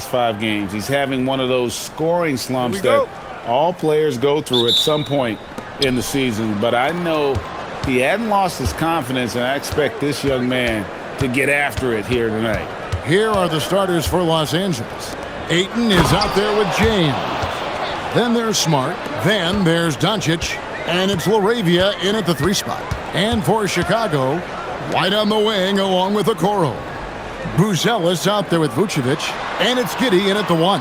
last 5 games. He's having one of those scoring slumps that all players go through at some point in the season. But I know he hadn't lost his confidence, and I expect this young man to get after it here tonight. Here are the starters for Los Angeles. Ayton is out there with James. Then there's Smart. Then there's Doncic. And it's LaRavia in at the 3 spot. And for Chicago, White on the wing along with Okoro. Buzelis out there with Vucevic. And it's Giddey in at the 1.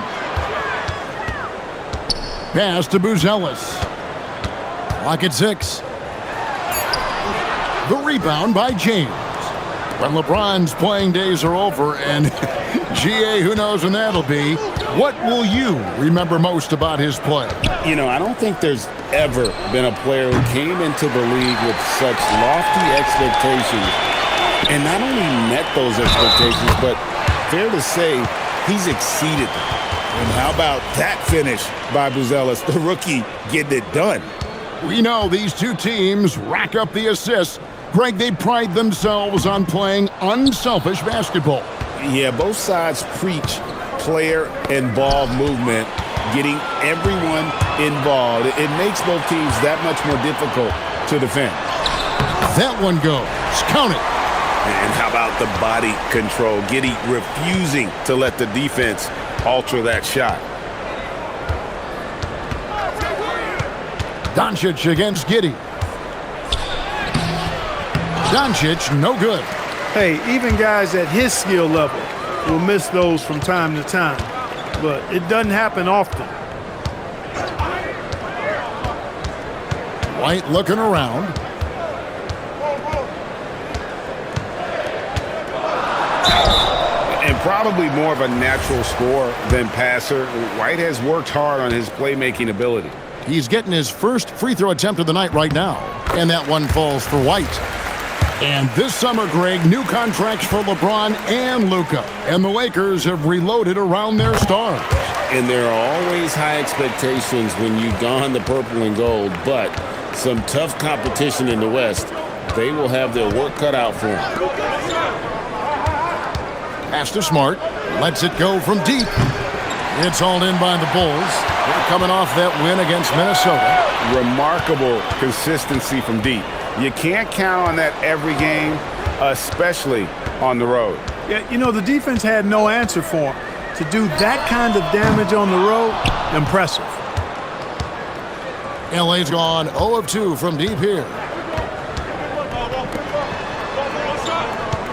Pass to Buzelis. Clock at 6. The rebound by James. When LeBron's playing days are over, and GA, who knows when that'll be, what will you remember most about his play? You know, I don't think there's ever been a player who came into the league with such lofty expectations and not only met those expectations, but fair to say, he's exceeded them. And how about that finish by Buzelis, the rookie, getting it done? We know these two teams rack up the assists. Greg, they pride themselves on playing unselfish basketball. Yeah, both sides preach player and ball movement, getting everyone involved. It makes both teams that much more difficult to defend. That one goes. Count it. And how about the body control? Giddey refusing to let the defense alter that shot. Doncic against Giddey. Doncic, no good. Hey, even guys at his skill level will miss those from time to time, but it doesn't happen often. White looking around. And probably more of a natural scorer than passer. White has worked hard on his playmaking ability. He's getting his first free throw attempt of the night right now, and that one falls for White. And this summer, Greg, new contracts for LeBron and Luka. And the Lakers have reloaded around their stars. And there are always high expectations when you don the purple and gold, but some tough competition in the West. They will have their work cut out for them. Pass to Smart. Lets it go from deep. It's all in by the Bulls. They're coming off that win against Minnesota. Remarkable consistency from deep. You can't count on that every game, especially on the road. Yeah, you know, the defense had no answer for him. To do that kind of damage on the road, impressive. LA's gone 0 of 2 from deep here.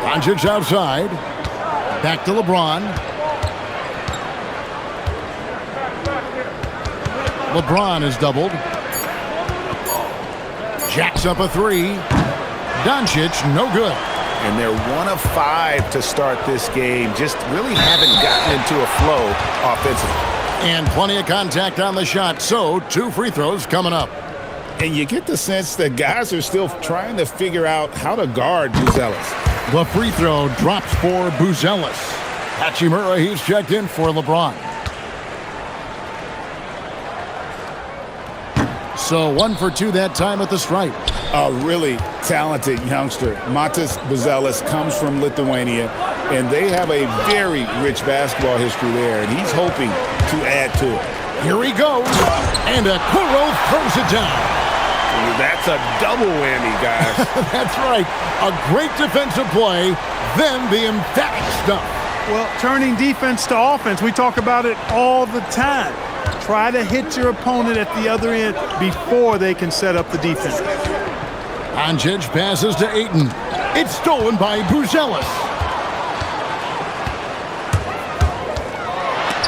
Doncic outside. Back to LeBron. LeBron is doubled. Jacks up a 3. Doncic, no good. And they're 1 of 5 to start this game. Just really haven't gotten into a flow offensively. And plenty of contact on the shot, so 2 free throws coming up. And you get the sense that guys are still trying to figure out how to guard Buzelis. The free throw drops for Buzelis. Hachimura, he's checked in for LeBron. So 1 for 2 that time at the stripe. A really talented youngster. Matas Buzelis comes from Lithuania, and they have a very rich basketball history there, and he's hoping to add to it. Here he goes, and Okoro throws it down. That's a double whammy, guys. That's right. A great defensive play, then the emphatic stuff. Well, turning defense to offense, we talk about it all the time. Try to hit your opponent at the other end before they can set up the defense. Doncic passes to Ayton. It's stolen by Buzelis.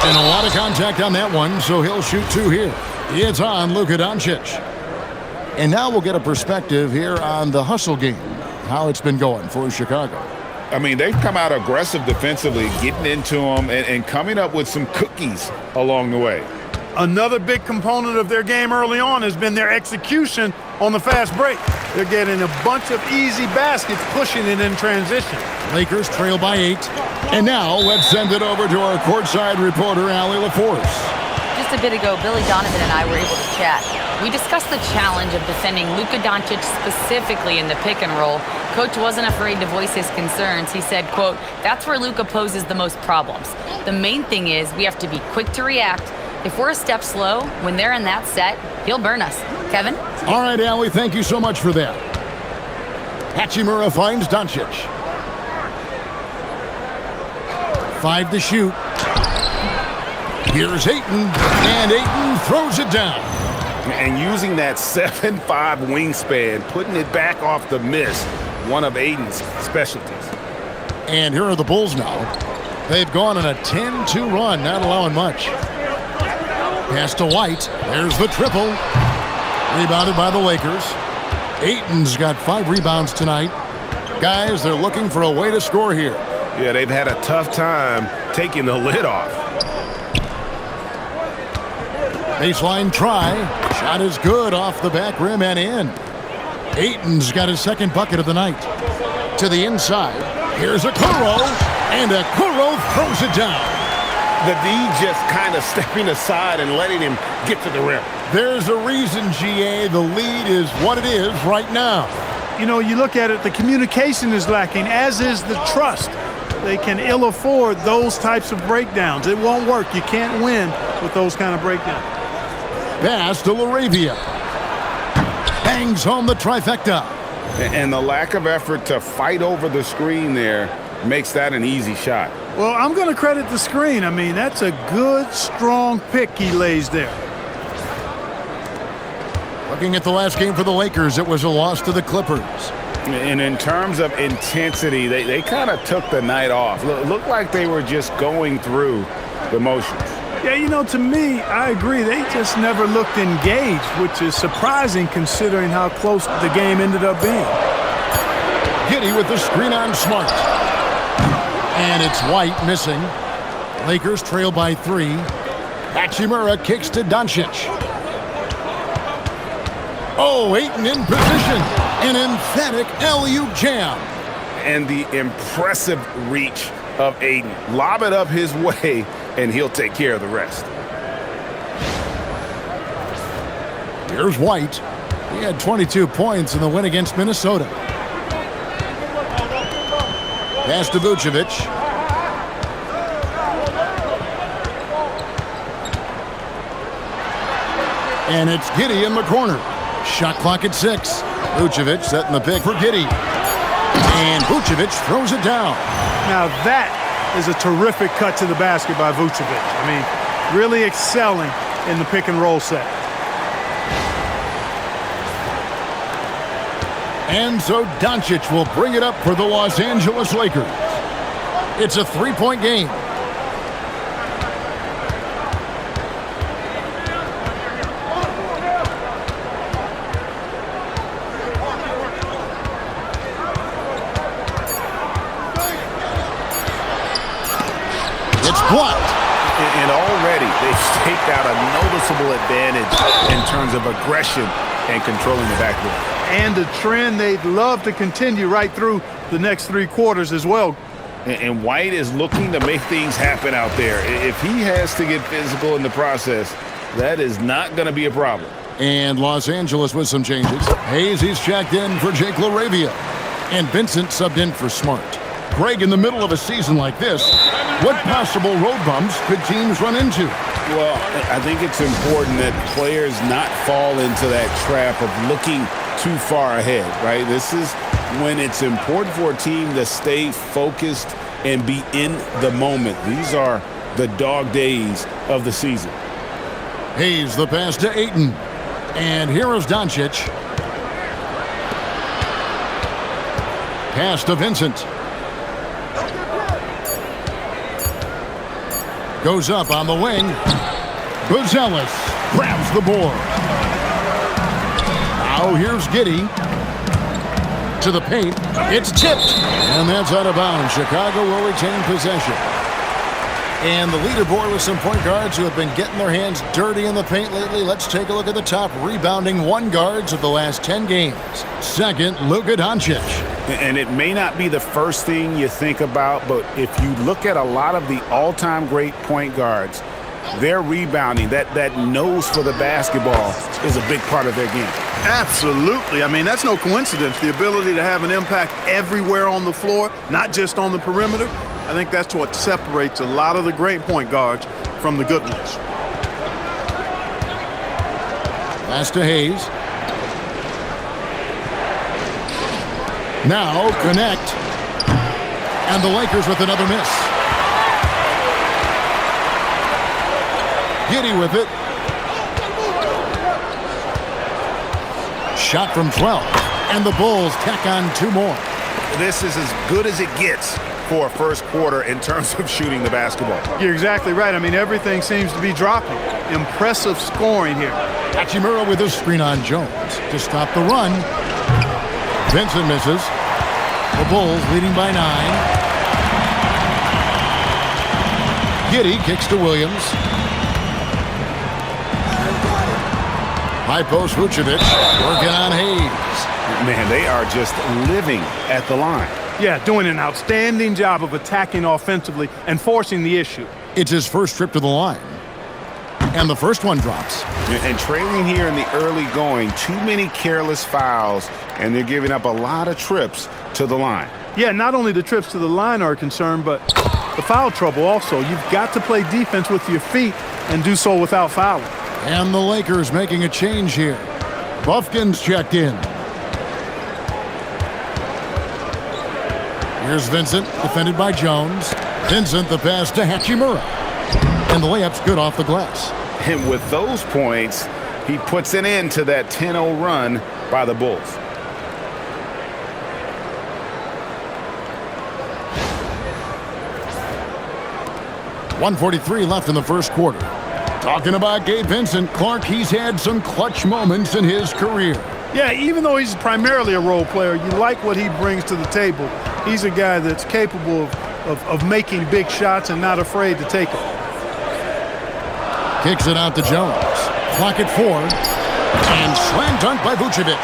And a lot of contact on that one, so he'll shoot 2 here. It's on Luka Doncic. And now we'll get a perspective here on the hustle game, how it's been going for Chicago. I mean, they've come out aggressive defensively, getting into them and coming up with some cookies along the way. Another big component of their game early on has been their execution on the fast break. They're getting a bunch of easy baskets, pushing it in transition. Lakers trail by 8. And now let's send it over to our courtside reporter, Allie LaForce. Just a bit ago, Billy Donovan and I were able to chat. We discussed the challenge of defending Luka Doncic specifically in the pick and roll. Coach wasn't afraid to voice his concerns. He said, quote, "That's where Luka poses the most problems. The main thing is we have to be quick to react. If we're a step slow, when they're in that set, he'll burn us." Kevin? All right, Allie, thank you so much for that. Hachimura finds Doncic. 5 to shoot. Here's Ayton, and Ayton throws it down. And using that 7'5" wingspan, putting it back off the miss, one of Ayton's specialties. And here are the Bulls now. They've gone on a 10-2 run, not allowing much. Pass to White. There's the triple. Rebounded by the Lakers. Ayton's got 5 rebounds tonight. Guys, they're looking for a way to score here. Yeah, they've had a tough time taking the lid off. Baseline try. Shot is good off the back rim and in. Ayton's got his second bucket of the night. To the inside. Here's Okoro. And Okoro throws it down. The D just kind of stepping aside and letting him get to the rim. There's a reason, GA, the lead is what it is right now. You know, you look at it, the communication is lacking, as is the trust. They can ill afford those types of breakdowns. It won't work. You can't win with those kind of breakdowns. Pass to LaRavia. Bangs home the trifecta. And the lack of effort to fight over the screen there makes that an easy shot. Well, I'm going to credit the screen. I mean, that's a good, strong pick he lays there. Looking at the last game for the Lakers, it was a loss to the Clippers. And in terms of intensity, they kind of took the night off. Looked like they were just going through the motions. Yeah, you know, to me, I agree. They just never looked engaged, which is surprising considering how close the game ended up being. Giddey with the screen on Smart. And it's White missing. Lakers trail by 3. Hachimura kicks to Doncic. Oh, Ayton in position. An emphatic alley-oop jam. And the impressive reach of Ayton. Lob it up his way, and he'll take care of the rest. Here's White. He had 22 points in the win against Minnesota. Pass to Vucevic. And it's Giddey in the corner. Shot clock at 6. Vucevic setting the pick for Giddey. And Vucevic throws it down. Now that is a terrific cut to the basket by Vucevic. I mean, really excelling in the pick and roll set. And so Doncic will bring it up for the Los Angeles Lakers. It's a 3-point game. It's blocked. And already they've staked out a noticeable advantage in terms of aggression and controlling the backcourt. And a trend they'd love to continue right through the next 3 quarters as well. And White is looking to make things happen out there. If he has to get physical in the process, that is not going to be a problem. And Los Angeles with some changes. Hayes, he's checked in for Jake LaRavia. And Vincent subbed in for Smart. Greg, in the middle of a season like this, what possible road bumps could teams run into? Well, I think it's important that players not fall into that trap of looking too far ahead, right? This is when it's important for a team to stay focused and be in the moment. These are the dog days of the season. Hayes, the pass to Ayton. And here is Doncic. Pass to Vincent. Goes up on the wing. Buzelis grabs the board. Now here's Giddey. To the paint. It's tipped. And that's out of bounds. Chicago will retain possession. And the leaderboard with some point guards who have been getting their hands dirty in the paint lately. Let's take a look at the top rebounding 1 guards of the last 10 games. Second, Luka Doncic. And it may not be the first thing you think about, but if you look at a lot of the all-time great point guards, their rebounding, that nose for the basketball is a big part of their game. Absolutely. I mean, that's no coincidence. The ability to have an impact everywhere on the floor, not just on the perimeter. I think that's what separates a lot of the great point guards from the good ones. Pass to Hayes. Now connect. And the Lakers with another miss. Giddey with it. Shot from 12. And the Bulls tack on 2 more. This is as good as it gets for a first quarter in terms of shooting the basketball. You're exactly right. I mean, everything seems to be dropping. Impressive scoring here. Hachimura with a screen on Jones to stop the run. Vincent misses. The Bulls leading by 9. Giddey kicks to Williams. High post Vucevic working on Hayes. Man, they are just living at the line. Yeah, doing an outstanding job of attacking offensively and forcing the issue. It's his first trip to the line. And the first one drops. And trailing here in the early going, too many careless fouls, and they're giving up a lot of trips to the line. Yeah, not only the trips to the line are a concern, but the foul trouble also. You've got to play defense with your feet and do so without fouling. And the Lakers making a change here. Buffkin's checked in. Here's Vincent, defended by Jones. Vincent, the pass to Hachimura. And the layup's good off the glass. And with those points, he puts an end to that 10-0 run by the Bulls. .143 left in the first quarter. Talking about Gabe Vincent, Clark, he's had some clutch moments in his career. Yeah, even though he's primarily a role player, you like what he brings to the table. He's a guy that's capable of making big shots and not afraid to take them. Kicks it out to Jones. Clock at 4. And slam dunk by Vucevic.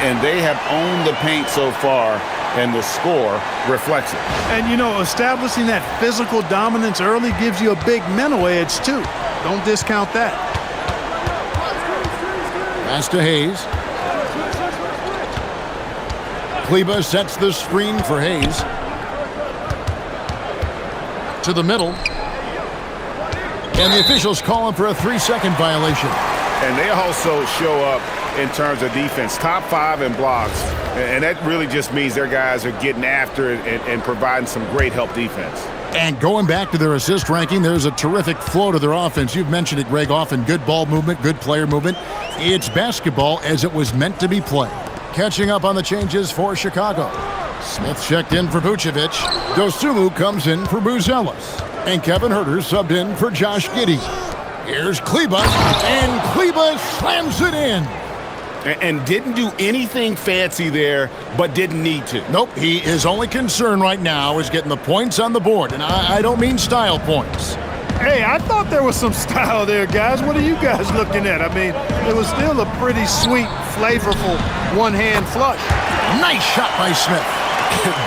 And they have owned the paint so far, and the score reflects it. And, you know, establishing that physical dominance early gives you a big mental edge, too. Don't discount that. Pass to Hayes. Kleber sets the screen for Hayes. To the middle. And the officials call him for a 3-second violation. And they also show up in terms of defense, top 5 in blocks. And that really just means their guys are getting after it and providing some great help defense. And going back to their assist ranking, there's a terrific flow to their offense. You've mentioned it, Greg, often good ball movement, good player movement. It's basketball as it was meant to be played. Catching up on the changes for Chicago. Smith checked in for Vucevic. Dosunmu comes in for Buzelis. And Kevin Huerter subbed in for Josh Giddey. Here's Kleber, and Kleber slams it in. And didn't do anything fancy there, but didn't need to. Nope, his only concern right now is getting the points on the board, and I don't mean style points. Hey, I thought there was some style there, guys. What are you guys looking at? I mean, it was still a pretty sweet, flavorful one-hand flush. Nice shot by Smith.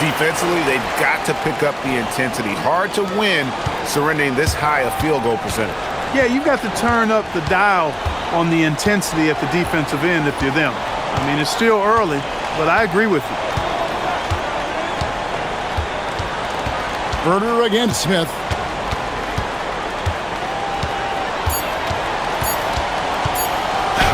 Defensively, they've got to pick up the intensity. Hard to win surrendering this high a field goal percentage. Yeah, you've got to turn up the dial on the intensity at the defensive end if you're them. I mean, it's still early, but I agree with you. Huerter against Smith.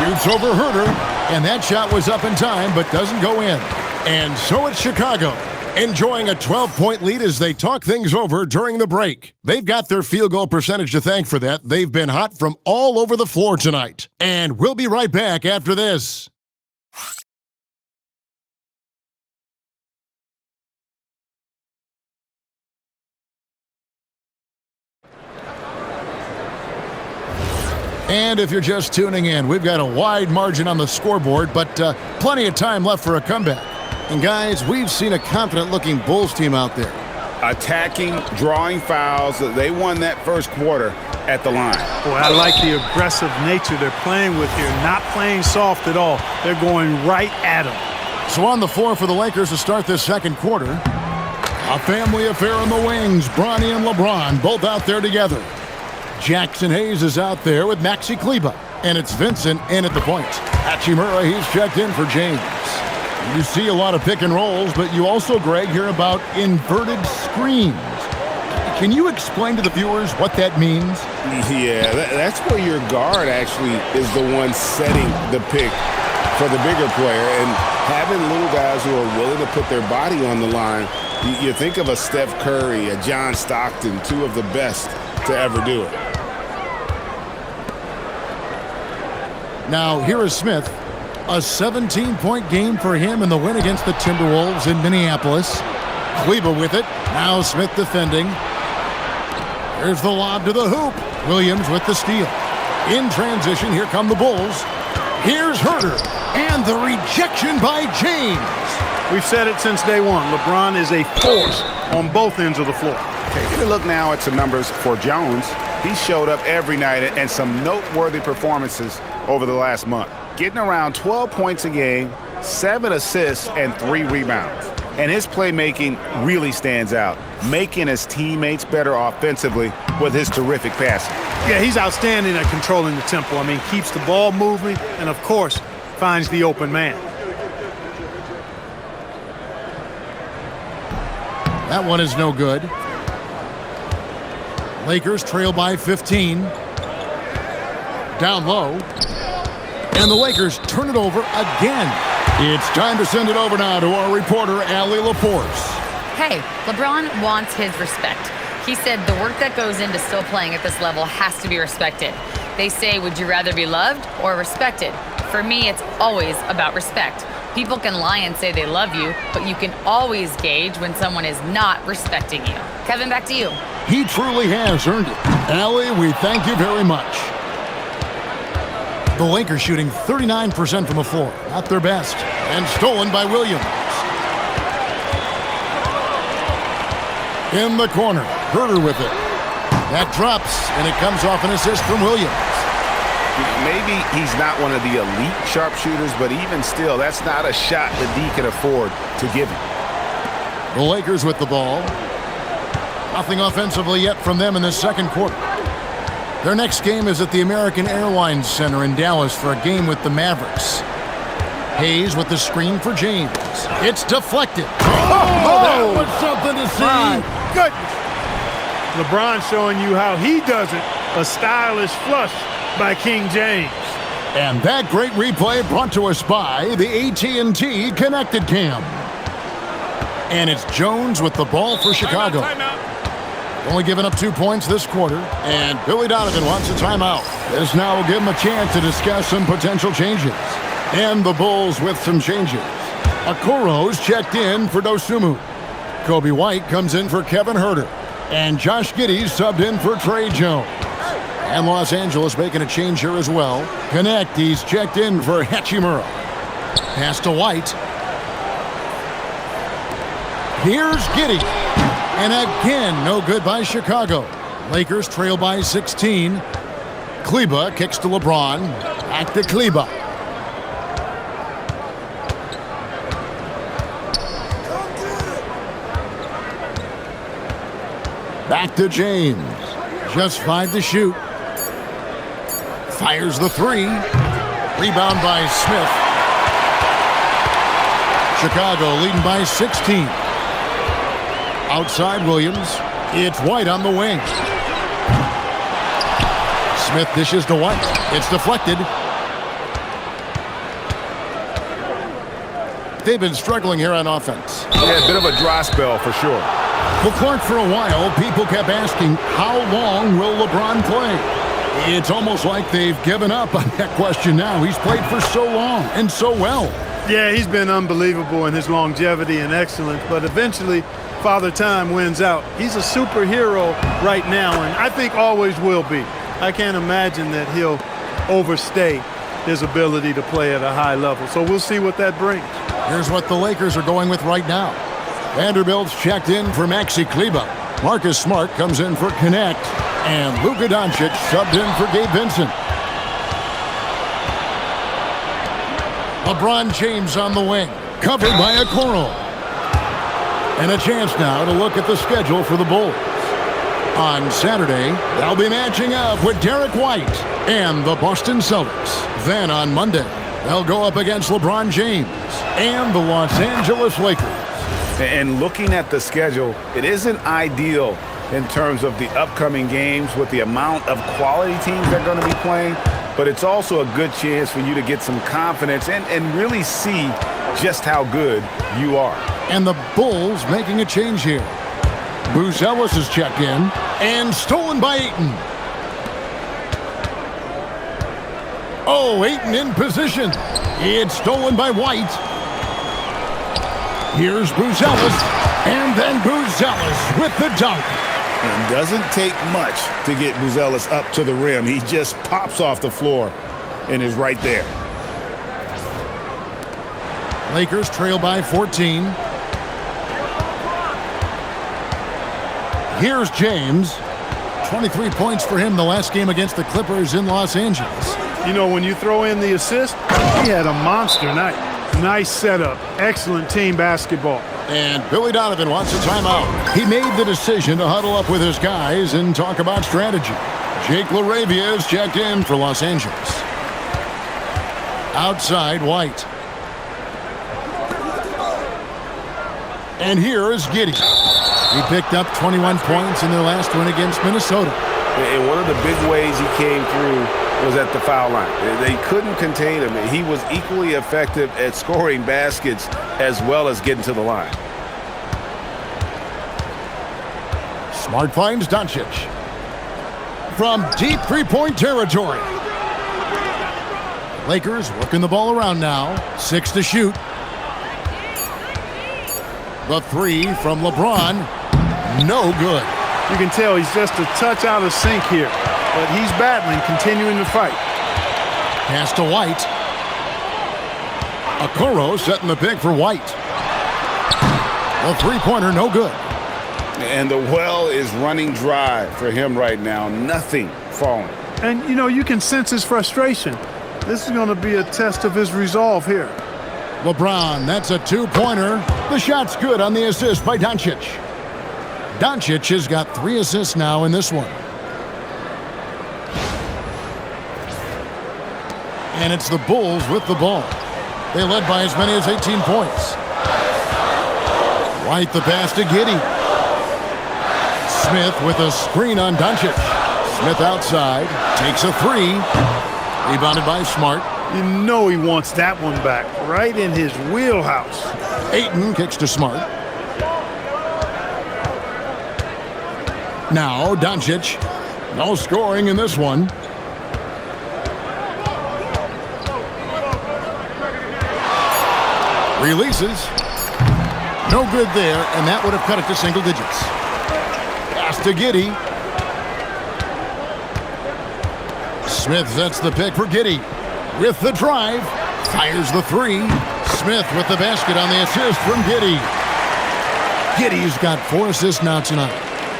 Shoots over Huerter, and that shot was up in time but doesn't go in. And so it's Chicago, enjoying a 12-point lead as they talk things over during the break. They've got their field goal percentage to thank for that. They've been hot from all over the floor tonight. And we'll be right back after this. And if you're just tuning in, we've got a wide margin on the scoreboard, but plenty of time left for a comeback. And guys, we've seen a confident-looking Bulls team out there. Attacking, drawing fouls. They won that first quarter at the line. Boy, I like the aggressive nature they're playing with here. Not playing soft at all. They're going right at them. So on the floor for the Lakers to start this second quarter. A family affair in the wings. Bronny and LeBron both out there together. Jackson Hayes is out there with Maxi Kleber. And it's Vincent in at the point. Hachimura, he's checked in for James. You see a lot of pick and rolls, but you also, Greg, hear about inverted screens. Can you explain to the viewers what that means? Yeah, that's where your guard actually is the one setting the pick for the bigger player. And having little guys who are willing to put their body on the line, you think of a Steph Curry, a John Stockton, two of the best to ever do it. Now, here is Smith. A 17-point game for him in the win against the Timberwolves in Minneapolis. Kleber with it. Now Smith defending. Here's the lob to the hoop. Williams with the steal. In transition, here come the Bulls. Here's Huerter. And the rejection by James. We've said it since day one. LeBron is a force on both ends of the floor. Okay, get a look now at some numbers for Jones. He showed up every night and some noteworthy performances over the last month. Getting around 12 points a game, 7 assists, and 3 rebounds. And his playmaking really stands out, making his teammates better offensively with his terrific passing. Yeah, he's outstanding at controlling the tempo. I mean, keeps the ball moving and, of course, finds the open man. That one is no good. Lakers trail by 15. Down low. And the Lakers turn it over again. It's time to send it over now to our reporter, Allie LaForce. Hey, LeBron wants his respect. He said the work that goes into still playing at this level has to be respected. They say, would you rather be loved or respected? For me, it's always about respect. People can lie and say they love you, but you can always gauge when someone is not respecting you. Kevin, back to you. He truly has earned it. Allie, we thank you very much. The Lakers shooting 39% from the floor. Not their best. And stolen by Williams. In the corner. Huerter with it. That drops, and it comes off an assist from Williams. Maybe he's not one of the elite sharpshooters, but even still, that's not a shot that D can afford to give him. The Lakers with the ball. Nothing offensively yet from them in this second quarter. Their next game is at the American Airlines Center in Dallas for a game with the Mavericks. Hayes with the screen for James. It's deflected. That was something to see. My goodness. LeBron showing you how he does it. A stylish flush by King James. And that great replay brought to us by the AT&T Connected Cam. And it's Jones with the ball for Chicago. Only giving up 2 points this quarter, and Billy Donovan wants a timeout. This now will give him a chance to discuss some potential changes. And the Bulls with some changes. Okoro's checked in for Dosunmu. Kobe White comes in for Kevin Huerter. And Josh Giddey subbed in for Trey Jones. And Los Angeles making a change here as well. Connect, he's checked in for Hachimura. Pass to White. Here's Giddey. And again, no good by Chicago. Lakers trail by 16. Kleber kicks to LeBron. Back to Kleber. Back to James. Just 5 to shoot. Fires the 3. Rebound by Smith. Chicago leading by 16. Outside Williams. It's White on the wing. Smith dishes to White. It's deflected. They've been struggling here on offense. Yeah, a bit of a dry spell for sure. Well, Clark, for a while, people kept asking, how long will LeBron play? It's almost like they've given up on that question now. He's played for so long and so well. Yeah, he's been unbelievable in his longevity and excellence, but eventually Father Time wins out. He's a superhero right now, and I think always will be. I can't imagine that he'll overstay his ability to play at a high level. So we'll see what that brings. Here's what the Lakers are going with right now. Vanderbilt's checked in for Maxi Kleber. Marcus Smart comes in for Connect. And Luka Doncic subbed in for Gabe Vincent. LeBron James on the wing. Covered by Okoro. And a chance now to look at the schedule for the Bulls. On Saturday, they'll be matching up with Derek White and the Boston Celtics. Then on Monday, they'll go up against LeBron James and the Los Angeles Lakers. And looking at the schedule, it isn't ideal in terms of the upcoming games with the amount of quality teams that are going to be playing, but it's also a good chance for you to get some confidence and really see just how good you are. And the Bulls making a change here. Bruce Ellis is checked in and stolen by Ayton. Oh, Ayton in position. It's stolen by White. Here's Bruce Ellis, and then Bruce Ellis with the dunk. It doesn't take much to get Buzelis up to the rim. He just pops off the floor and is right there. Lakers trail by 14. Here's James. 23 points for him the last game against the Clippers in Los Angeles. You know, when you throw in the assist, he had a monster night. Nice setup. Excellent team basketball. And Billy Donovan wants a timeout. He made the decision to huddle up with his guys and talk about strategy. Jake LaRavia is checked in for Los Angeles. Outside, White. And here is Giddey. He picked up 21 points in their last win against Minnesota. And one of the big ways he came through was at the foul line. They couldn't contain him. He was equally effective at scoring baskets as well as getting to the line. Smart finds Doncic. From deep three-point territory. Lakers working the ball around now. 6 to shoot. The three from LeBron. No good. You can tell he's just a touch out of sync here, but he's battling, continuing to fight. Pass to White. Okoro setting the pick for White. The three-pointer, no good. And the well is running dry for him right now. Nothing falling. And, you know, you can sense his frustration. This is going to be a test of his resolve here. LeBron, that's a two-pointer. The shot's good on the assist by Doncic. Doncic has got 3 assists now in this one. And it's the Bulls with the ball. They led by as many as 18 points. White the pass to Giddey. Smith with a screen on Doncic. Smith outside, takes a three. Rebounded by Smart. You know he wants that one back, right in his wheelhouse. Ayton kicks to Smart. Now Doncic. No scoring in this one. Releases. No good there, and that would have cut it to single digits. Pass to Giddey. Smith sets the pick for Giddey. With the drive. Fires the three. Smith with the basket on the assist from Giddey. Giddey's got 4 assists now tonight.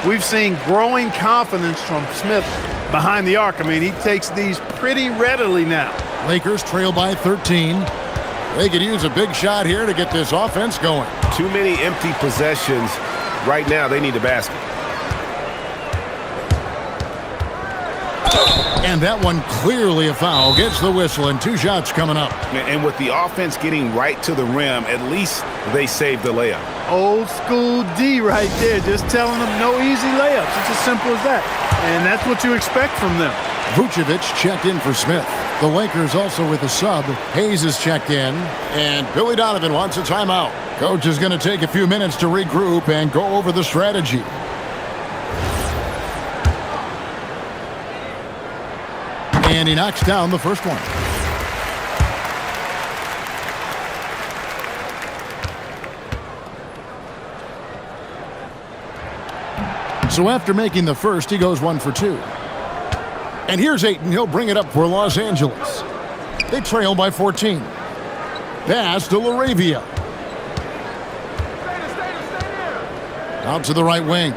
We've seen growing confidence from Smith behind the arc. I mean, he takes these pretty readily now. Lakers trail by 13. They could use a big shot here to get this offense going. Too many empty possessions. Right now, they need a basket. And that one clearly a foul. Gets the whistle, and 2 shots coming up. And with the offense getting right to the rim, at least they saved the layup. Old school D right there, just telling them no easy layups. It's as simple as that. And that's what you expect from them. Vucevic checked in for Smith. The Lakers also with a sub. Hayes is checked in. And Billy Donovan wants a timeout. Coach is going to take a few minutes to regroup and go over the strategy. And he knocks down the first one. So after making the first, he goes 1 for 2. And here's Ayton. He'll bring it up for Los Angeles. They trail by 14. Pass to LaRavia. Out to the right wing.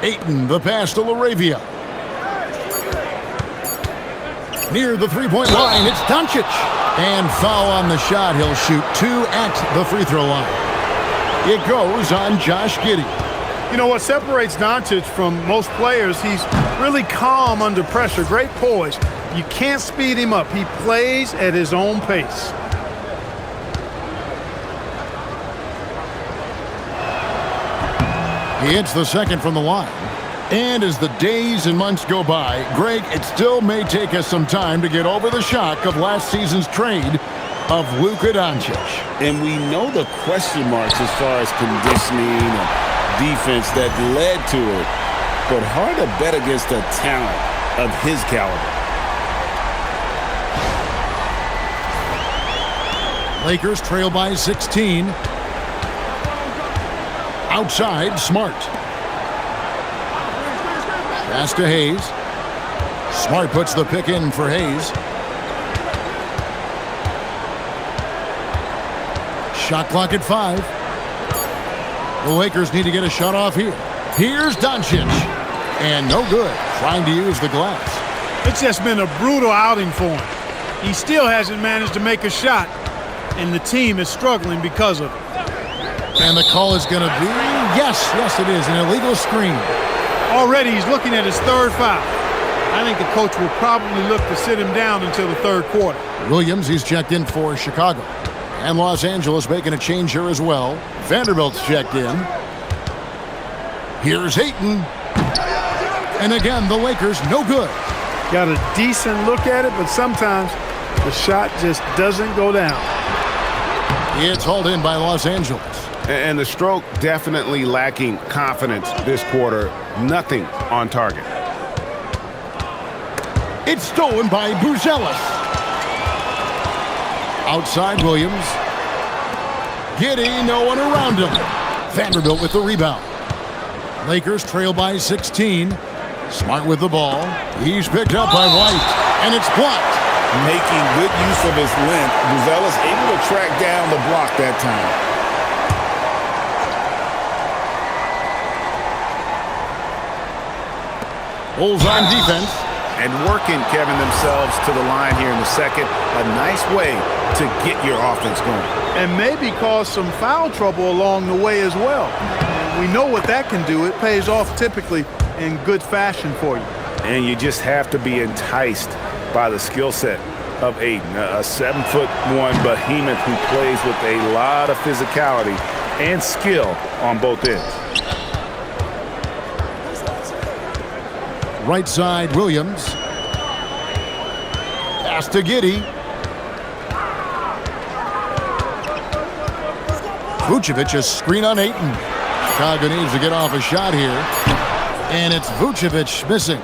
Ayton, the pass to LaRavia. Near the three-point line, it's Doncic. And foul on the shot. He'll shoot 2 at the free throw line. It goes on Josh Giddey. You know what separates Doncic from most players, he's really calm under pressure, great poise. You can't speed him up. He plays at his own pace. He hits the second from the line. And as the days and months go by, Greg, it still may take us some time to get over the shock of last season's trade of Luka Doncic. And we know the question marks as far as conditioning and defense that led to it. But hard to bet against a talent of his caliber. Lakers trail by 16. Outside, Smart. Pass to Hayes. Smart puts the pick in for Hayes. Shot clock at 5. The Lakers need to get a shot off here. Here's Doncic. And no good, trying to use the glass. It's just been a brutal outing for him. He still hasn't managed to make a shot, and the team is struggling because of it. And the call is going to be, yes, it is, an illegal screen. Already he's looking at his third foul. I think the coach will probably look to sit him down until the third quarter. Williams, he's checked in for Chicago. And Los Angeles making a change here as well. Vanderbilt's checked in. Here's Ayton. And again, the Lakers, no good. Got a decent look at it, but sometimes the shot just doesn't go down. It's hauled in by Los Angeles. And the stroke definitely lacking confidence this quarter. Nothing on target. It's stolen by Buzelis. Outside Williams. Giddey, no one around him. Vanderbilt with the rebound. Lakers trail by 16. Smart with the ball. He's picked up by White, and it's blocked. Making good use of his length, Buzelis able to track down the block that time. Bulls on defense. And working, Kevin, themselves to the line here in the second. A nice way to get your offense going. And maybe cause some foul trouble along the way as well. We know what that can do. It pays off typically in good fashion for you. And you just have to be enticed by the skill set of Ayton. A 7'1" behemoth who plays with a lot of physicality and skill on both ends. Right side, Williams. Pass to Giddey. Vucevic, a screen on Ayton. Chicago needs to get off a shot here. And it's Vucevic missing.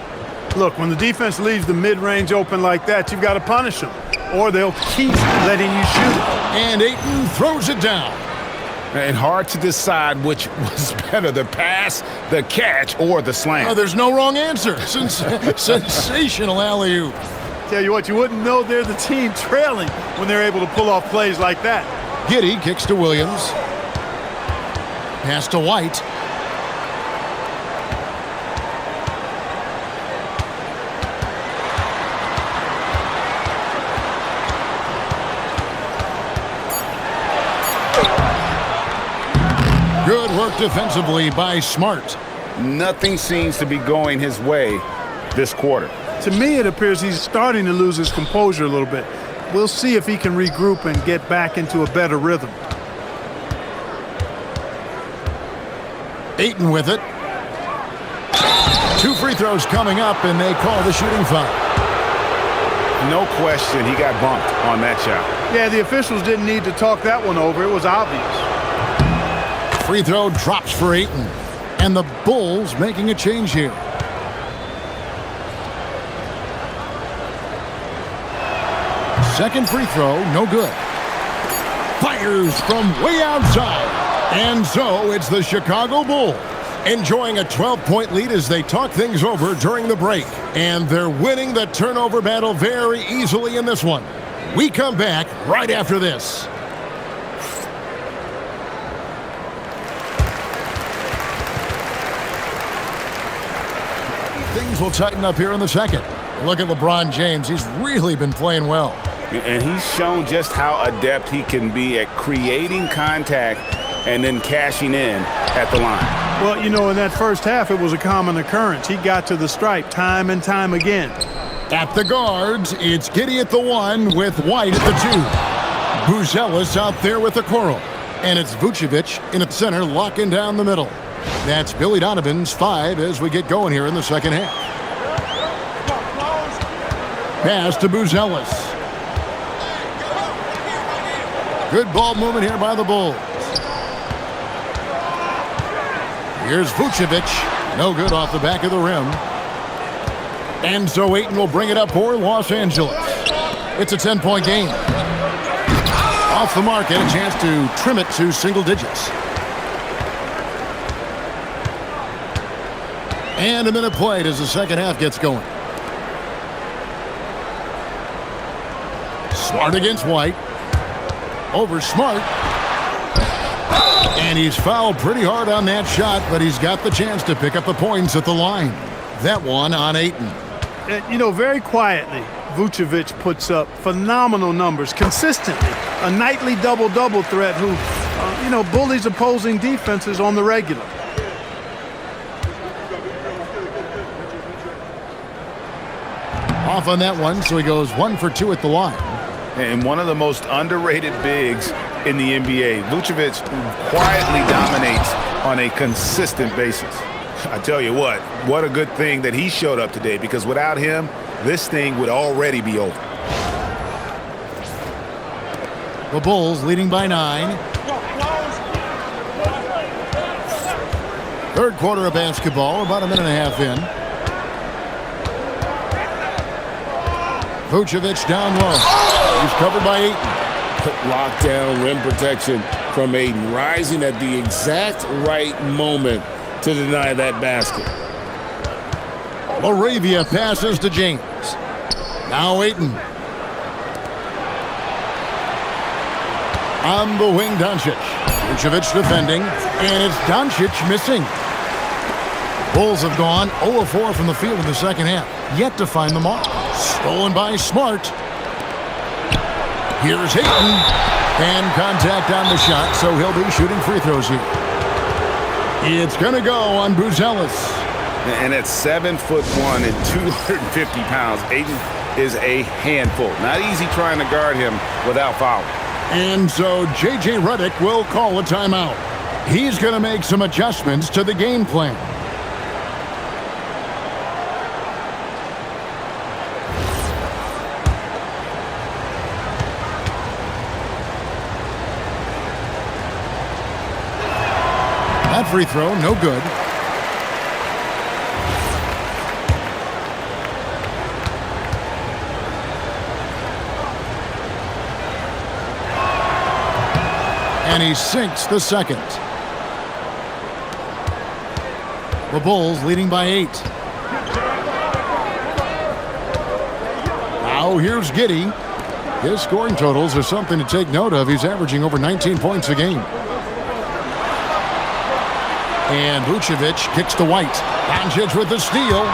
Look, when the defense leaves the mid-range open like that, you've got to punish them, or they'll keep letting you shoot. And Ayton throws it down. And hard to decide which was better, the pass, the catch, or the slam. Oh, there's no wrong answer. Sensational alley-oop. Tell you what, you wouldn't know they're the team trailing when they're able to pull off plays like that. Giddey kicks to Williams. Pass to White. Good work defensively by Smart. Nothing seems to be going his way this quarter. To me, it appears he's starting to lose his composure a little bit. We'll see if he can regroup and get back into a better rhythm. Ayton with it. 2 free throws coming up, and they call the shooting foul. No question, he got bumped on that shot. Yeah, the officials didn't need to talk that one over. It was obvious. Free throw drops for Ayton. And the Bulls making a change here. Second free throw, no good. Fires from way outside. And so it's the Chicago Bulls enjoying a 12-point lead as they talk things over during the break. And they're winning the turnover battle very easily in this one. We come back right after this. Things will tighten up here in the second. Look at LeBron James. He's really been playing well. And he's shown just how adept he can be at creating contact and then cashing in at the line. Well, you know, in that first half, it was a common occurrence. He got to the stripe time and time again. At the guards, it's Giddey at the 1 with White at the 2. Buzelis out there with the Okoro. And it's Vucevic in at center, locking down the middle. That's Billy Donovan's 5 as we get going here in the second half. Pass to Buzelis. Good ball movement here by the Bulls. Here's Vucevic. No good off the back of the rim. And so Ayton will bring it up for Los Angeles. It's a 10-point game. Off the mark and a chance to trim it to single digits. And a minute played as the second half gets going. Smart against White. Over Smart. And he's fouled pretty hard on that shot, but he's got the chance to pick up the points at the line. That one on Ayton. You know, very quietly, Vucevic puts up phenomenal numbers consistently. A nightly double-double threat who, bullies opposing defenses on the regular. Off on that one, so he goes 1 for 2 at the line. And one of the most underrated bigs in the NBA. Vucevic quietly dominates on a consistent basis. I tell you what a good thing that he showed up today, because without him, this thing would already be over. The Bulls leading by 9. Third quarter of basketball, about a minute and a half in. Vucevic down low. He's covered by Ayton. Lockdown rim protection from Ayton, rising at the exact right moment to deny that basket. Laravia passes to James. Now Ayton. On the wing, Doncic. Vucevic defending, and it's Doncic missing. Bulls have gone 0-4 from the field in the second half, yet to find the mark. Stolen by Smart. Here's Ayton, and contact on the shot, so he'll be shooting free throws here. It's going to go on Buzelis. And at 7'1" and 250 pounds, Ayton is a handful. Not easy trying to guard him without fouling. And so J.J. Redick will call a timeout. He's going to make some adjustments to the game plan. That free throw, no good. And he sinks the second. The Bulls leading by 8. Now here's Giddey. His scoring totals are something to take note of. He's averaging over 19 points a game. And Vucevic kicks to White. Doncic with the steal.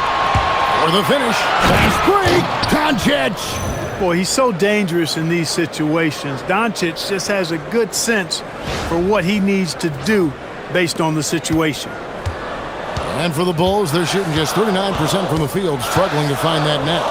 For the finish. That's great. Doncic. Boy, he's so dangerous in these situations. Doncic just has a good sense for what he needs to do based on the situation. And for the Bulls, they're shooting just 39% from the field, struggling to find that net.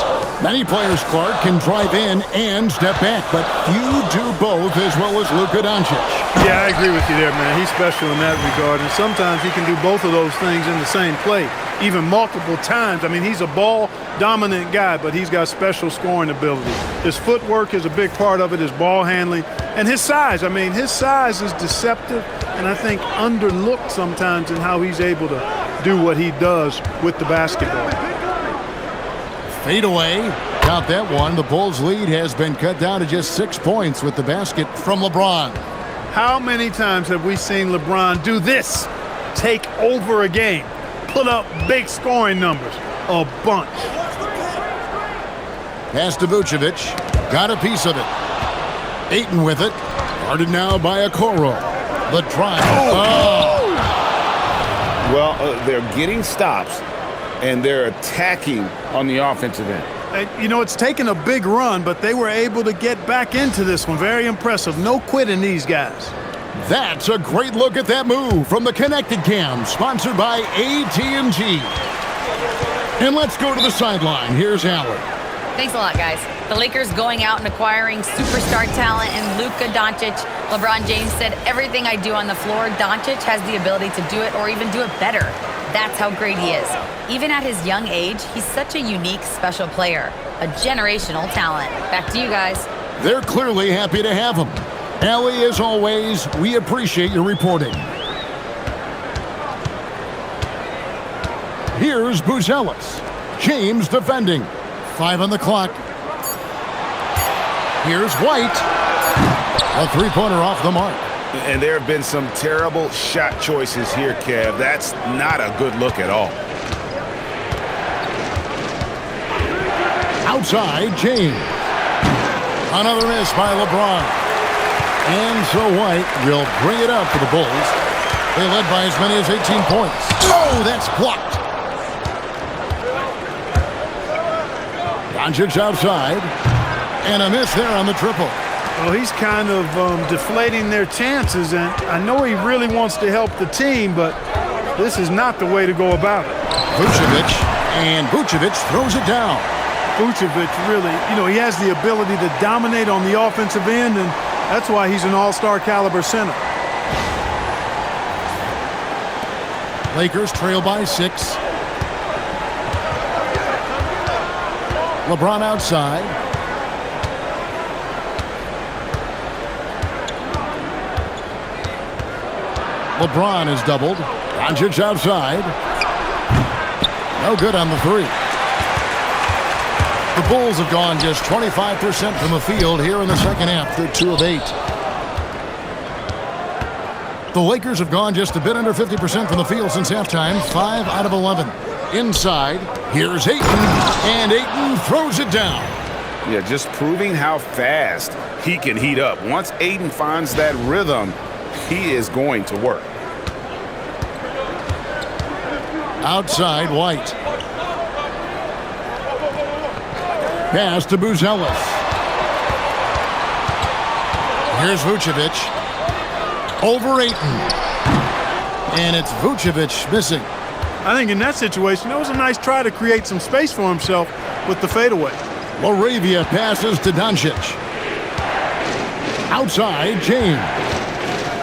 Many players, Clark, can drive in and step back, but few do both as well as Luka Doncic. Yeah, I agree with you there, man. He's special in that regard, and sometimes he can do both of those things in the same play, even multiple times. I mean, he's a ball-dominant guy, but he's got special scoring ability. His footwork is a big part of it, his ball handling, and his size. I mean, his size is deceptive, and I think underlooked sometimes in how he's able to do what he does with the basketball. Fade away. Count that one. The Bulls' lead has been cut down to just 6 points with the basket from LeBron. How many times have we seen LeBron do this? Take over a game. Put up big scoring numbers. A bunch. Pass to Vucevic. Got a piece of it. Ayton with it. Guarded now by Okoro. The drive. Oh! Well, they're getting stops, and they're attacking on the offensive end. You know, it's taken a big run, but they were able to get back into this one. Very impressive. No quitting these guys. That's a great look at that move from the Connected Cam, sponsored by AT&T. And let's go to the sideline. Here's Allen. Thanks a lot, guys. The Lakers going out and acquiring superstar talent in Luka Doncic. LeBron James said, everything I do on the floor, Doncic has the ability to do it or even do it better. That's how great he is. Even at his young age, he's such a unique, special player. A generational talent. Back to you guys. They're clearly happy to have him. Allie, as always, we appreciate your reporting. Here's Buzelis. James defending. 5 on the clock. Here's White. A three-pointer off the mark. And there have been some terrible shot choices here, Kev. That's not a good look at all. Outside, James. Another miss by LeBron. And so White will bring it up for the Bulls. They led by as many as 18 points. Oh, that's blocked. Doncic outside. And a miss there on the triple. Well, he's kind of deflating their chances, and I know he really wants to help the team, but this is not the way to go about it. Vucevic, and Vucevic throws it down. Vucevic really, he has the ability to dominate on the offensive end, and that's why he's an all-star caliber center. Lakers trail by 6. LeBron outside. LeBron is doubled. Doncic outside. No good on the three. The Bulls have gone just 25% from the field here in the second half. They're 2 of 8. The Lakers have gone just a bit under 50% from the field since halftime. 5 out of 11. Inside, here's Ayton. And Ayton throws it down. Yeah, just proving how fast he can heat up. Once Ayton finds that rhythm, he is going to work. Outside, White. Pass to Buzelis. Here's Vucevic. Over Ayton. And it's Vucevic missing. I think in that situation, that was a nice try to create some space for himself with the fadeaway. Laravia passes to Doncic. Outside, James.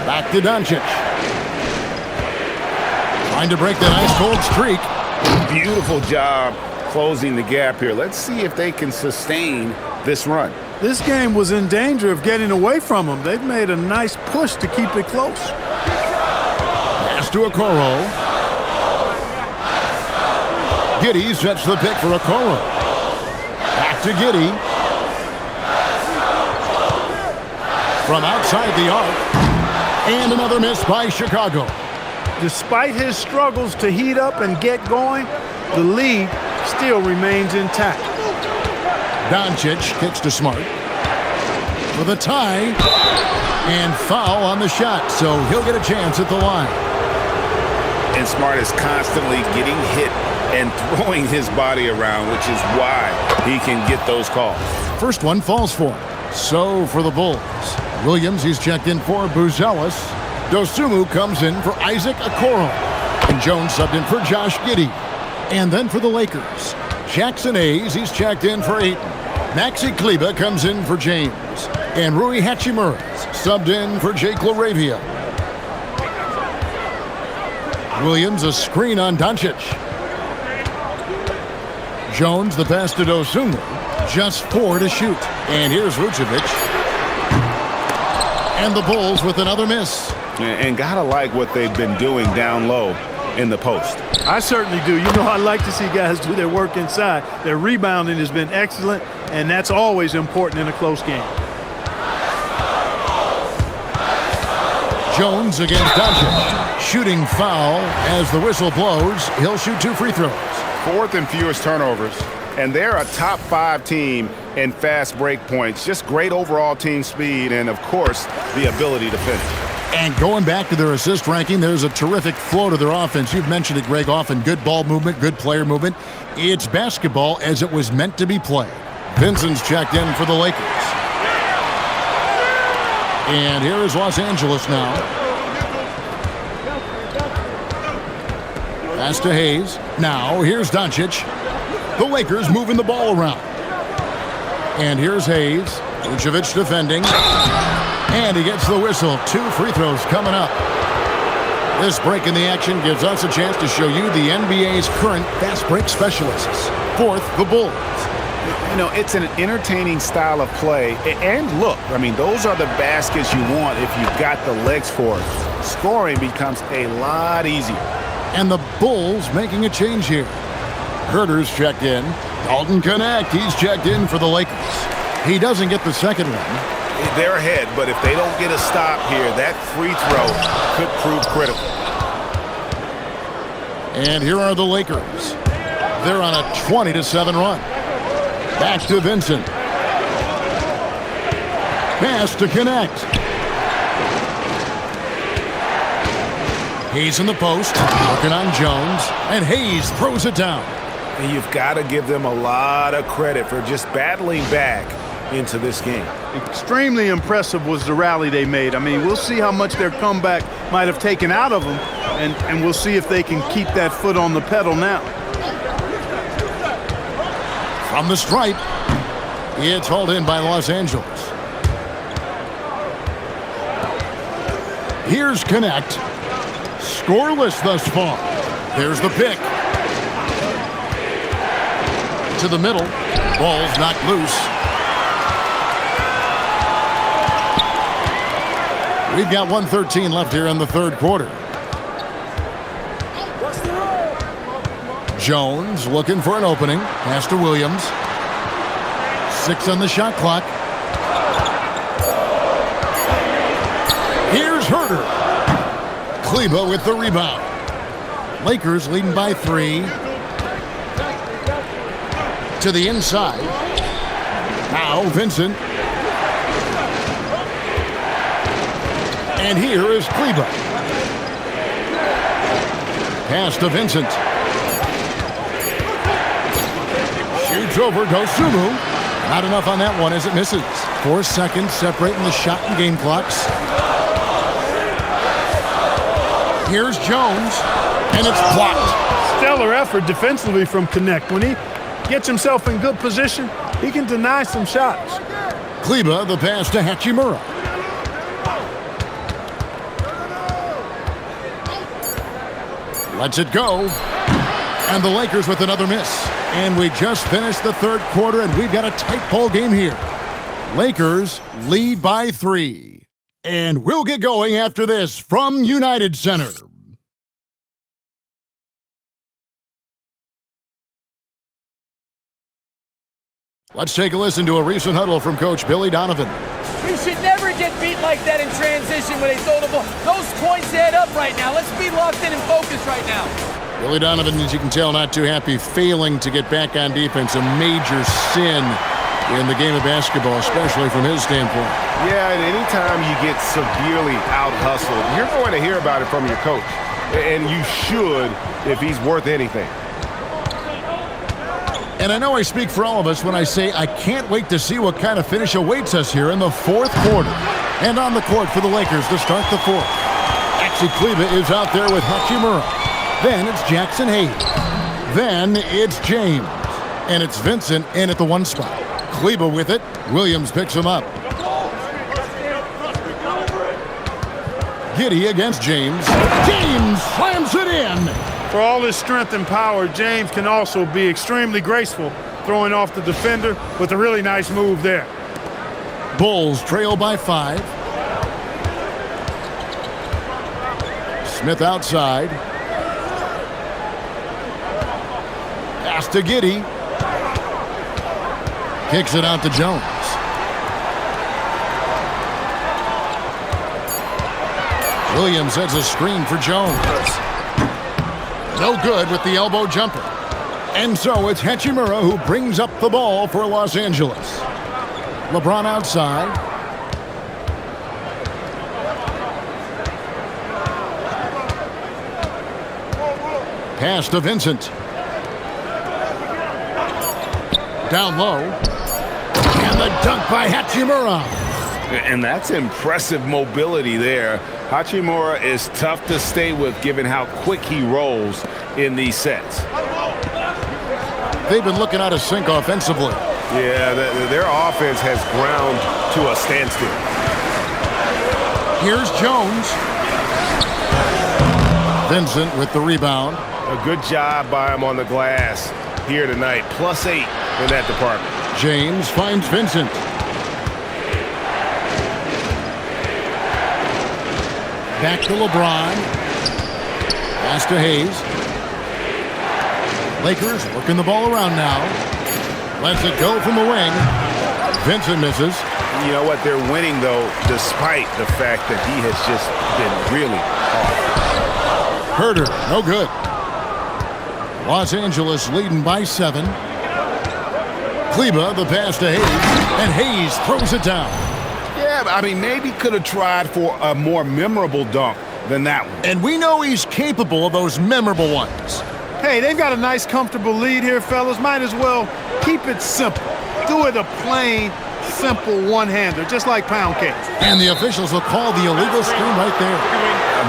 Back to Doncic. Trying to break that ice-cold streak. Beautiful job closing the gap here. Let's see if they can sustain this run. This game was in danger of getting away from them. They've made a nice push to keep it close. Pass to Okoro. Giddey sets the pick for Okoro. Back to Giddey. From outside the arc. And another miss by Chicago. Despite his struggles to heat up and get going, the lead still remains intact. Doncic kicks to Smart. For the tie. And foul on the shot, so he'll get a chance at the line. And Smart is constantly getting hit and throwing his body around, which is why he can get those calls. First one falls for him. So for the Bulls, Williams, he's checked in for Buzelis. Dosunmu comes in for Isaac Okoro. And Jones subbed in for Josh Giddey. And then for the Lakers, Jackson Hayes, he's checked in for Ayton. Maxi Kleber comes in for James. And Rui Hachimura subbed in for Jake LaRavia. Williams, a screen on Doncic. Jones, the pass to Dosunmu. Just 4 to shoot. And here's Vucevic. And the Bulls with another miss. And gotta like what they've been doing down low in the post. I certainly do. I like to see guys do their work inside. Their rebounding has been excellent, and that's always important in a close game. Jones against Doncic. Shooting foul as the whistle blows. He'll shoot 2 free throws. 4th and fewest turnovers. And they're a top 5 team in fast break points. Just great overall team speed and, of course, the ability to finish. And going back to their assist ranking, there's a terrific flow to their offense. You've mentioned it, Greg, often good ball movement, good player movement. It's basketball as it was meant to be played. Vincent's checked in for the Lakers. And here is Los Angeles now. Pass to Hayes. Now here's Doncic. The Lakers moving the ball around. And here's Hayes. Vucevic defending. And he gets the whistle. 2 free throws coming up. This break in the action gives us a chance to show you the NBA's current fast break specialists. Fourth, the Bulls. You know, it's an entertaining style of play. And look, I mean, those are the baskets you want if you've got the legs for it. Scoring becomes a lot easier. And the Bulls making a change here. Herter's checked in. Dalton Connect, he's checked in for the Lakers. He doesn't get the second one. They're ahead, but if they don't get a stop here, that free throw could prove critical. And here are the Lakers. They're on a 20-7 run. Back to Vincent. Pass to Connect. Hayes in the post, working on Jones, and Hayes throws it down. And you've got to give them a lot of credit for just battling back into this game. Extremely impressive was the rally they made. I mean, we'll see how much their comeback might have taken out of them, and we'll see if they can keep that foot on the pedal now. From the stripe, it's hauled in by Los Angeles. Here's Connect. Scoreless thus far. There's the pick. To the middle. Ball's knocked loose. We've got 1:13 left here in the third quarter. Jones looking for an opening. Pass to Williams. 6 on the shot clock. Here's Herter. Kleber with the rebound. Lakers leading by 3. To the inside. Now Vincent. And here is Kleber. Pass to Vincent. Shoots over Dosunmu. Not enough on that one as it misses. 4 seconds separating the shot and game clocks. Here's Jones, and it's blocked. Stellar effort defensively from Connect. When he gets himself in good position, he can deny some shots. Kleber, the pass to Hachimura. Lets it go. And the Lakers with another miss. And we just finished the third quarter, and we've got a tight ball game here. Lakers lead by 3. And we'll get going after this from United Center. Let's take a listen to a recent huddle from Coach Billy Donovan. We should never get beat like that in transition when they throw the ball. Those points add up right now. Let's be locked in and focused right now. Billy Donovan, as you can tell, not too happy, failing to get back on defense. A major sin in the game of basketball, especially from his standpoint. Yeah, and anytime you get severely out-hustled, you're going to hear about it from your coach. And you should if he's worth anything. And I know I speak for all of us when I say I can't wait to see what kind of finish awaits us here in the fourth quarter. And on the court for the Lakers to start the fourth. Maxi Kleber is out there with Hachimura. Then it's Jackson Hayes. Then it's James. And it's Vincent in at the 1 spot. Kleber with it. Williams picks him up. Giddey against James. James slams it in. For all his strength and power, James can also be extremely graceful, throwing off the defender with a really nice move there. Bulls trail by 5. Smith outside. Pass to Giddey. Kicks it out to Jones. Williams sets a screen for Jones. No good with the elbow jumper. And so it's Hachimura who brings up the ball for Los Angeles. LeBron outside. Pass to Vincent. Down low. And the dunk by Hachimura. And that's impressive mobility there. Hachimura is tough to stay with given how quick he rolls in these sets. They've been looking out of sync offensively. Yeah, their offense has ground to a standstill. Here's Jones. Vincent with the rebound. A good job by him on the glass here tonight. +8 in that department. James finds Vincent. Back to LeBron. Pass to Hayes. Lakers working the ball around now. Lets it go from the wing. Vincent misses. You know what? They're winning, though, despite the fact that he has just been really off. Herder, no good. Los Angeles leading by 7. Kleba, the pass to Hayes, and Hayes throws it down. Yeah, I mean, maybe could have tried for a more memorable dunk than that one. And we know he's capable of those memorable ones. Hey, they've got a nice, comfortable lead here, fellas. Might as well keep it simple. Do it a plain, simple one-hander, just like pound cake. And the officials will call the illegal screen right there.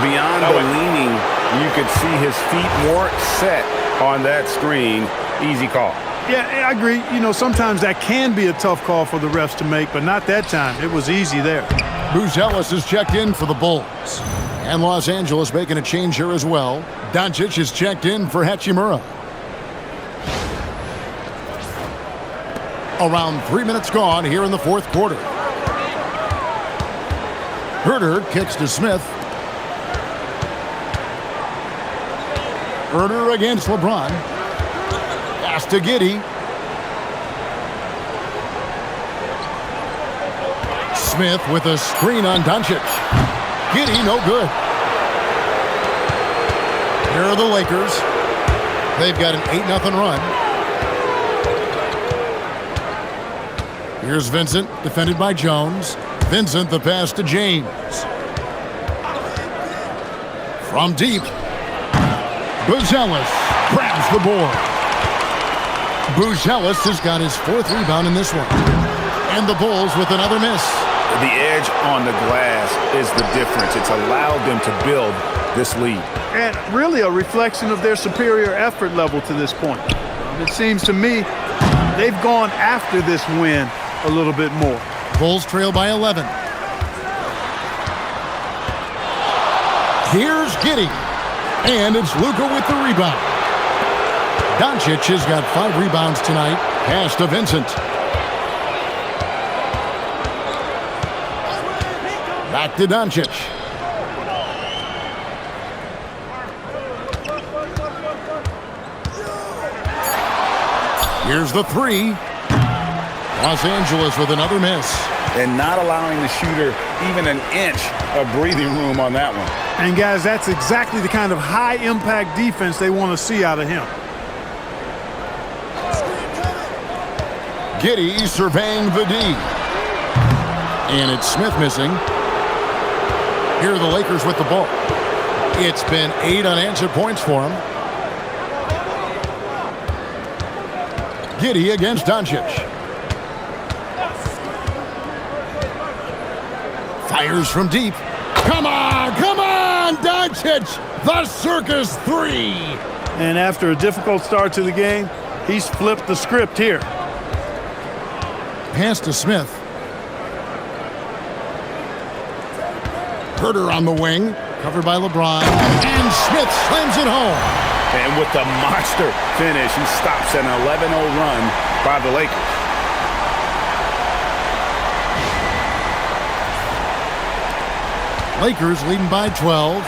Beyond the leaning, you could see his feet more set on that screen. Easy call. Yeah, I agree. You know, sometimes that can be a tough call for the refs to make, but not that time. It was easy there. Buzelis is checked in for the Bulls. And Los Angeles making a change here as well. Doncic is checked in for Hachimura. Around 3 minutes gone here in the fourth quarter. Herder kicks to Smith. Herder against LeBron. Pass to Giddey. Smith with a screen on Doncic. Giddey, no good. Here are the Lakers. They've got an 8-0 run. Here's Vincent, defended by Jones. Vincent, the pass to James. From deep. Buzelis grabs the board. Buzelis has got his 4th rebound in this one. And the Bulls with another miss. The edge on the glass is the difference. It's allowed them to build this lead. And really a reflection of their superior effort level to this point. It seems to me they've gone after this win a little bit more. Bulls trail by 11. Here's Giddey. And it's Luka with the rebound. Doncic has got 5 rebounds tonight. Pass to Vincent. Back to Doncic. Here's the 3. Los Angeles with another miss. And not allowing the shooter even an inch of breathing room on that one. And guys, that's exactly the kind of high-impact defense they want to see out of him. Giddey surveying the D. And it's Smith missing. Here are the Lakers with the ball. It's been 8 unanswered points for him. Giddey against Doncic. Fires from deep. Come on, Doncic! The circus 3! And after a difficult start to the game, he's flipped the script here. Pass to Smith. Herder on the wing, covered by LeBron. And Smith slams it home. And with the monster finish, he stops an 11-0 run by the Lakers. Lakers leading by 12.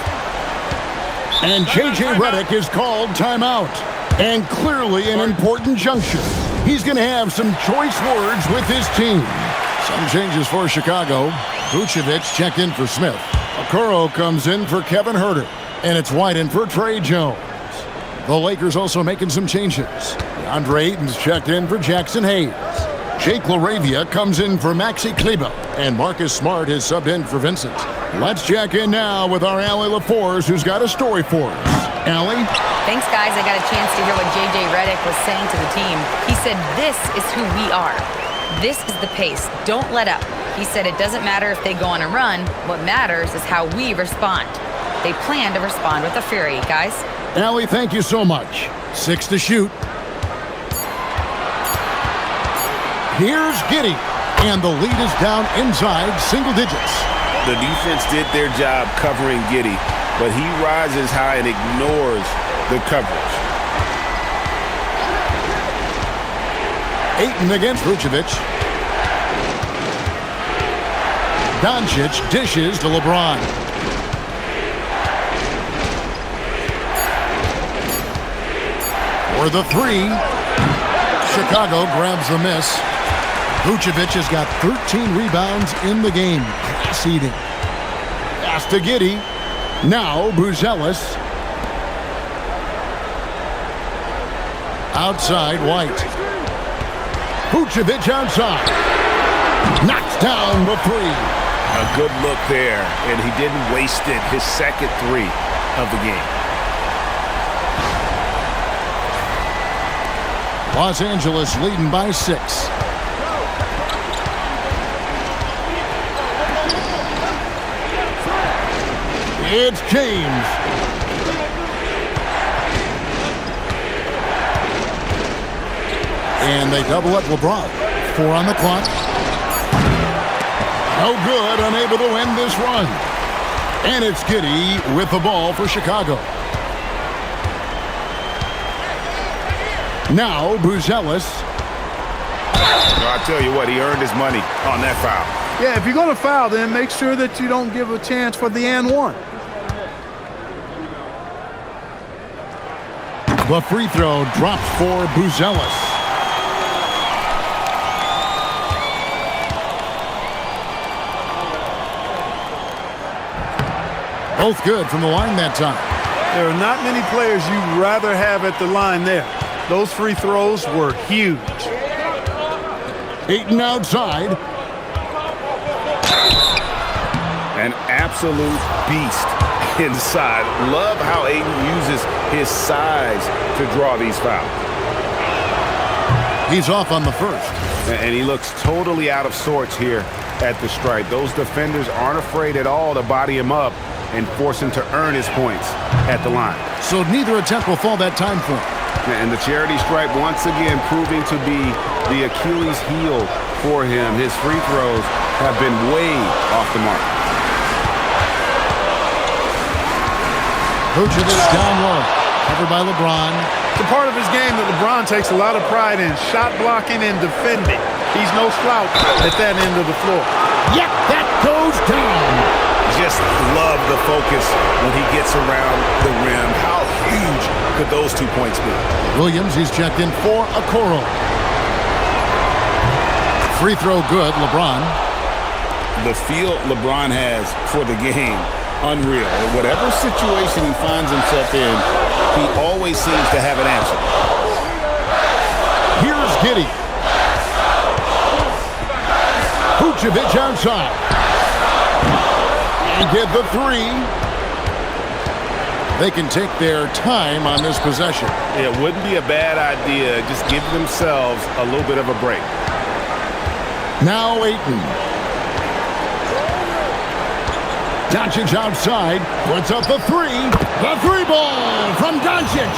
And J.J. Redick is called timeout. And clearly an important juncture. He's going to have some choice words with his team. Some changes for Chicago. Vucevic checked in for Smith. Okoro comes in for Kevin Herder. And it's White in for Trey Jones. The Lakers also making some changes. DeAndre Ayton's checked in for Jackson Hayes. Jake LaRavia comes in for Maxi Kleba. And Marcus Smart is subbed in for Vincent. Let's check in now with our Allie LaForce, who's got a story for us. Allie? Thanks, guys. I got a chance to hear what J.J. Redick was saying to the team. He said, "This is who we are. This is the pace. Don't let up. He said it doesn't matter if they go on a run. What matters is how we respond. They plan to respond with a fury, guys. Allie, thank you so much. 6 to shoot. Here's Giddey, and the lead is down inside single digits. The defense did their job covering Giddey, but he rises high and ignores the coverage. Ayton against Vucevic. Doncic dishes to LeBron. For the three. Chicago grabs the miss. Vucevic has got 13 rebounds in the game. Class eating. Pass to Giddey. Now Buzelis. Outside White. Vucevic outside. Knocks down the three. A good look there, and he didn't waste it. His second three of the game. Los Angeles leading by 6. It's James. And they double up LeBron. 4 on the clock. No good, unable to end this run. And it's Giddey with the ball for Chicago. Now Buzelis. I'll tell you what, he earned his money on that foul. Yeah, if you're going to foul, then make sure that you don't give a chance for the and one. The free throw drops for Buzelis. Both good from the line that time. There are not many players you'd rather have at the line there. Those free throws were huge. Ayton outside. An absolute beast inside. Love how Ayton uses his size to draw these fouls. He's off on the first. And he looks totally out of sorts here at the stripe. Those defenders aren't afraid at all to body him up and force him to earn his points at the line. So neither attempt will fall that time for him. And the charity stripe once again proving to be the Achilles heel for him. His free throws have been way off the mark. Vucevic down low. Covered by LeBron. It's a part of his game that LeBron takes a lot of pride in, shot blocking and defending. He's no slouch at that end of the floor. Yep, that goes down. Just love the focus when he gets around the rim. How huge could those 2 points be? Williams, he's checked in for Okoro. Free throw good, LeBron. The feel LeBron has for the game, unreal. Whatever situation he finds himself in, he always seems to have an answer. Here's Giddey. Vucevic outside. And get the three. They can take their time on this possession. It wouldn't be a bad idea. Just give themselves a little bit of a break. Now Ayton. Doncic outside. Puts up the three. The three ball from Doncic.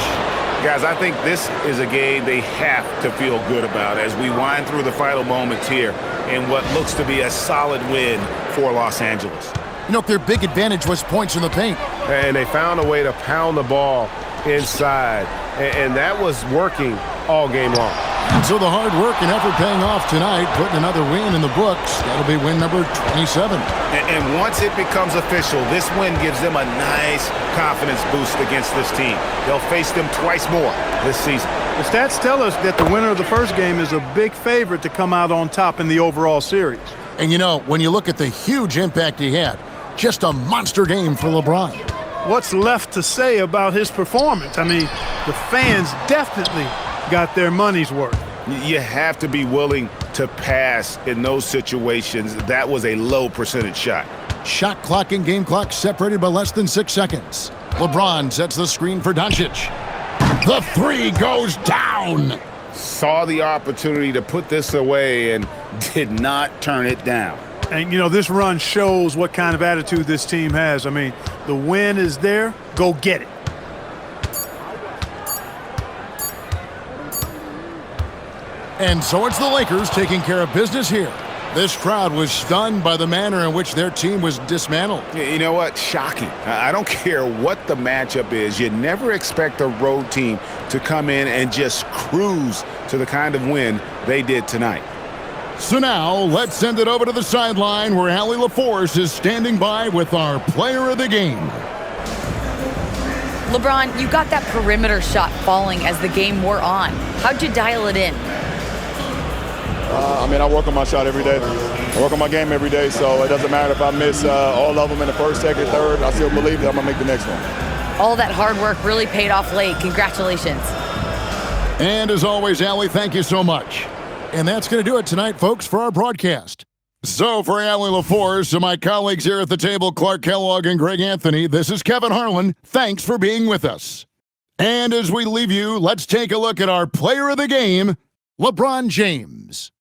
Guys, I think this is a game they have to feel good about as we wind through the final moments here in what looks to be a solid win for Los Angeles. You know, their big advantage was points in the paint. And they found a way to pound the ball inside. And that was working all game long. And so the hard work and effort paying off tonight, putting another win in the books. That'll be win number 27. And once it becomes official, this win gives them a nice confidence boost against this team. They'll face them twice more this season. The stats tell us that the winner of the first game is a big favorite to come out on top in the overall series. And you know, when you look at the huge impact he had, just a monster game for LeBron. What's left to say about his performance? I mean, the fans definitely got their money's worth. You have to be willing to pass in those situations. That was a low percentage shot. Shot clock and game clock separated by less than 6 seconds. LeBron sets the screen for Doncic. The three goes down. Saw the opportunity to put this away and did not turn it down. And, this run shows what kind of attitude this team has. I mean, the win is there. Go get it. And so it's the Lakers taking care of business here. This crowd was stunned by the manner in which their team was dismantled. You know what? Shocking. I don't care what the matchup is. You never expect a road team to come in and just cruise to the kind of win they did tonight. So now, let's send it over to the sideline where Allie LaForce is standing by with our player of the game. LeBron, you got that perimeter shot falling as the game wore on. How'd you dial it in? I work on my shot every day. I work on my game every day, so it doesn't matter if I miss all of them in the first, second, third. I still believe that I'm going to make the next one. All that hard work really paid off late. Congratulations. And as always, Allie, thank you so much. And that's going to do it tonight, folks, for our broadcast. So for Allie LaForce and my colleagues here at the table, Clark Kellogg and Greg Anthony, this is Kevin Harlan. Thanks for being with us. And as we leave you, let's take a look at our player of the game, LeBron James.